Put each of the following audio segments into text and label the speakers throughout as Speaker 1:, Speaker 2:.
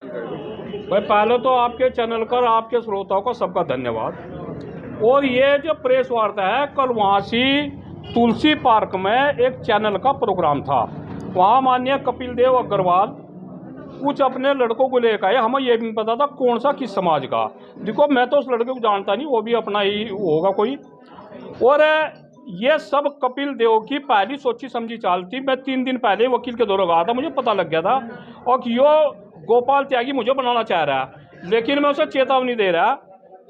Speaker 1: भाई पहले तो आपके चैनल पर आपके श्रोताओं को सबका धन्यवाद। और ये जो प्रेस वार्ता है, कल वासी तुलसी पार्क में एक चैनल का प्रोग्राम था। वहाँ माननीय कपिल देव अग्रवाल कुछ अपने लड़कों को लेकर आए। हमें ये भी नहीं पता था कौन सा किस समाज का। देखो मैं तो उस लड़के को जानता नहीं, वो भी अपना ही होगा कोई। और ये सब कपिल देव की पहली सोची समझी चाल थी। मैं 3 दिन पहले वकील के दौरे गया था, मुझे पता लग गया था। और यो गोपाल त्यागी मुझे बनाना चाह रहा है, लेकिन मैं उसे चेतावनी दे रहा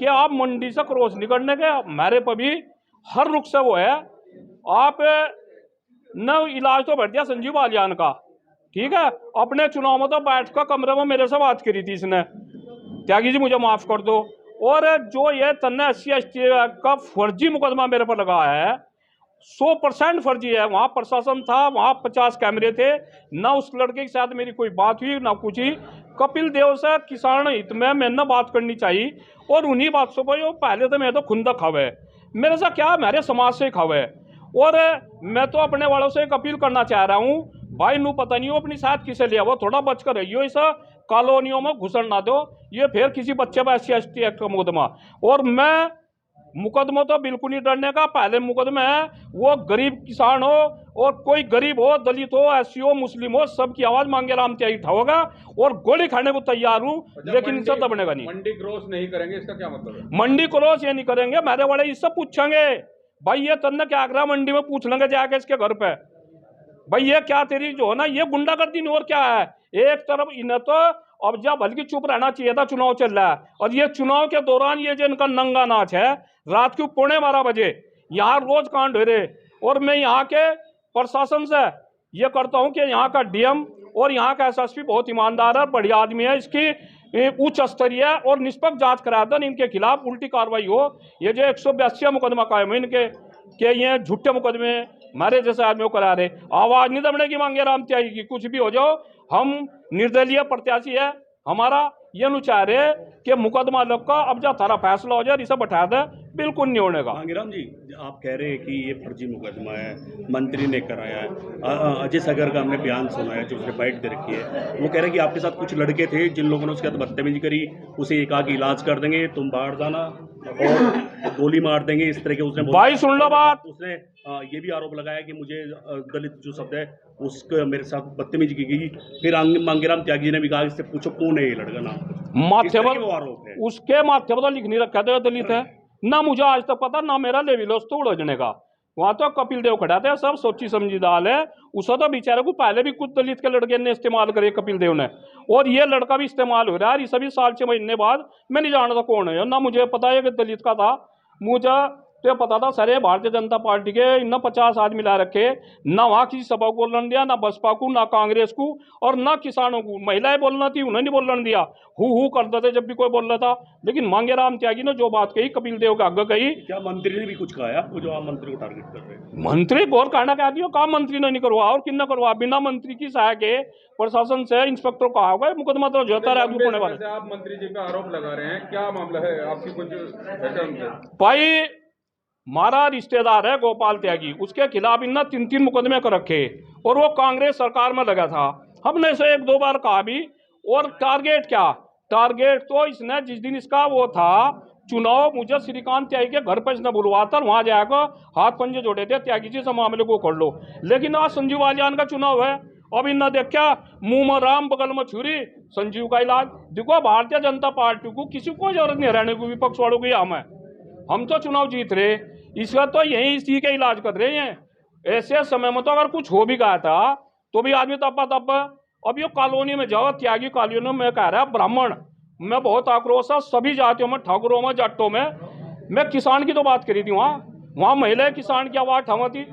Speaker 1: कि आप मंडी से क्रॉस नहीं करने के। मेरे पर भी हर रुख से वो है। आप न इलाज तो बढ़ दिया संजीव बालियान का, ठीक है। अपने चुनाव में तो बैठ कर कमरे में मेरे से बात करी थी इसने, त्यागी जी मुझे माफ कर दो। और जो ये तन्ने SC/ST का फर्जी मुकदमा मेरे पर लगा है, 100% फर्जी है। वहाँ प्रशासन था, वहाँ 50 कैमरे थे, ना उस लड़के के साथ मेरी कोई बात हुई ना कुछ ही। कपिल देव से किसान हित में मैंने बात करनी चाहिए। और उन्हीं बात से भाई पहले तो मैं तो खुंदा खावे, मेरे से क्या मेरे समाज से खावे। और मैं तो अपने वालों से एक अपील करना चाह रहा हूँ, भाई नू पता नहीं हो अपनी साथ किसे लिया, वो थोड़ा बच कर रहियो, इस कॉलोनियों में घुसन ना दो। ये फिर किसी बच्चे पर SC/ST एक्ट का मुकदमा। और मैं मुकदमा तो बिल्कुल नहीं डरने का। पहले मुकदमे है, वो गरीब किसान हो और कोई गरीब हो, दलित हो, SC हो, मुस्लिम हो, सबकी आवाज मांगेराम त्यागी उठाओगा। और गोली खाने को तैयार हूँ, लेकिन इनसे दबनेगा नहीं।
Speaker 2: मंडी क्रॉस नहीं करेंगे, इसका क्या मतलब है?
Speaker 1: मंडी क्रॉस ये नहीं करेंगे, मेरे वाले इससे पूछेंगे भाई ये तन्ने क्या आगरा मंडी में पूछ लेंगे जाके इसके घर पे, भाई ये क्या तेरी जो है ना ये गुंडागर्दी नहीं और क्या है। एक तरफ इन्हें तो अब जब बल्कि चुप रहना चाहिए था, चुनाव चल रहा है। और ये चुनाव के दौरान ये जो इनका नंगा नाच है, रात को 11:15 बजे यहाँ रोज कांड हो रहे। और मैं यहाँ के प्रशासन से ये करता हूँ कि यहाँ का DM और यहाँ का SSP बहुत ईमानदार है, बढ़िया आदमी है, इसकी उच्च स्तरीय और निष्पक्ष जांच करा दें, इनके खिलाफ उल्टी कार्रवाई हो। ये जो 182 मुकदमा कायम है इनके कि ये झूठे मुकदमे हमारे जैसे आदमियों को करा रहे। आवाज नहीं दबने की मांगे राम त्यागी की, कुछ भी हो जाओ हम निर्दलीय प्रत्याशी है। हमारा ये नु चाह रहे कि मुकदमा लोग का अब जा थारा फैसला हो जाए, इसे बैठा दे, बिल्कुल नहीं होने का।
Speaker 3: मांगेराम जी, आप कह रहे हैं कि ये फर्जी मुकदमा है, मंत्री ने कराया है। अजय सागर का हमने बयान सुना है, जो उसने बाइट दे रखी है। वो कह रहे हैं कि आपके साथ कुछ लड़के थे जिन लोगों ने उसके साथ बदतमीजी करी, उसे ये कहा कि इलाज कर देंगे, तुम बाहर जाना और गोली मार देंगे, इस तरह के उसने
Speaker 1: भाई सुन लो बात।
Speaker 3: उसने ये भी आरोप लगाया कि मुझे दलित जो शब्द है उसके मेरे साथ बदतमीजी की गई। फिर मांगेराम त्यागी जी ने भी कहा इससे पूछो कौन है ये लड़का, नाम
Speaker 1: माथे पर
Speaker 3: वो आरोप है।
Speaker 1: उसके माथे पर तो लिख नहीं रखा था दलित है ना, मुझे आज तक पता ना मेरा लेविलोस तो उड़ने का। वहां तो कपिल देव खड़ा थे, सब सोची समझी दाल है। उसे तो बेचारे को पहले भी कुछ दलित के लड़के ने इस्तेमाल करे कपिल देव ने, और ये लड़का भी इस्तेमाल हो रहा है। इस सभी साल 6 महीने बाद मैं नहीं जानता कौन है, ना मुझे पता है कि दलित का था। मुझे तो पता था सारे भारतीय जनता पार्टी के इन 50 आदमी ला रखे, ना वहाँ किसी सभा को बोलने दिया, ना बसपा को, ना कांग्रेस को, और ना किसानों को। महिलाएं बोलना थी, उन्हें नहीं बोलने दिया, हु करते थे जब भी कोई बोल रहा था। लेकिन मांगेराम त्यागी ने जो बात कही कपिल देव के आगे कही।
Speaker 3: क्या मंत्री ने भी कुछ कहा है आपको, जो आप मंत्री को टारगेट कर रहे हैं?
Speaker 1: मंत्री गौर कहना क्या दियो, काम मंत्री ने नहीं करवा और किन करवा, बिना मंत्री की सहायक के प्रशासन से इंस्पेक्टर कहा होगा, मुकदमा तो जोता रहा होने वाला।
Speaker 2: आप मंत्री जी पे आरोप लगा रहे हैं, क्या मामला है आपकी? कुछ
Speaker 1: भाई हमारा रिश्तेदार है गोपाल त्यागी, उसके खिलाफ इन 3 मुकदमे कर रखे, और वो कांग्रेस सरकार में लगा था। हमने इसे 1-2 बार कहा भी। और टारगेट क्या, टारगेट तो इसने जिस दिन इसका वो था चुनाव, मुझे श्रीकांत त्यागी के घर पर इसने बुलवाता, वहां जाकर हाथ पंजे जोड़े थे, त्यागी जी से मामले को कर लो। लेकिन आज संजीव बालियान का चुनाव है, अब इन देखा मुंह में राम बगल में छुरी, संजीव का इलाज। देखो भारतीय जनता पार्टी को किसी को जरूरत नहीं रहने को, विपक्ष वालों की हम तो चुनाव जीत रहे, इसका तो यही इसी के इलाज कर रहे हैं। ऐसे समय में तो अगर कुछ हो भी गया था तो भी आदमी तब अब ये कॉलोनी में जाओ, त्यागी कॉलोनी में कह रहा है ब्राह्मण, मैं बहुत आक्रोश है सभी जातियों में, ठाकुरों में, जाटों में। मैं किसान की तो बात करी थी, वहाँ महिला किसान की आवाज उठावा थी।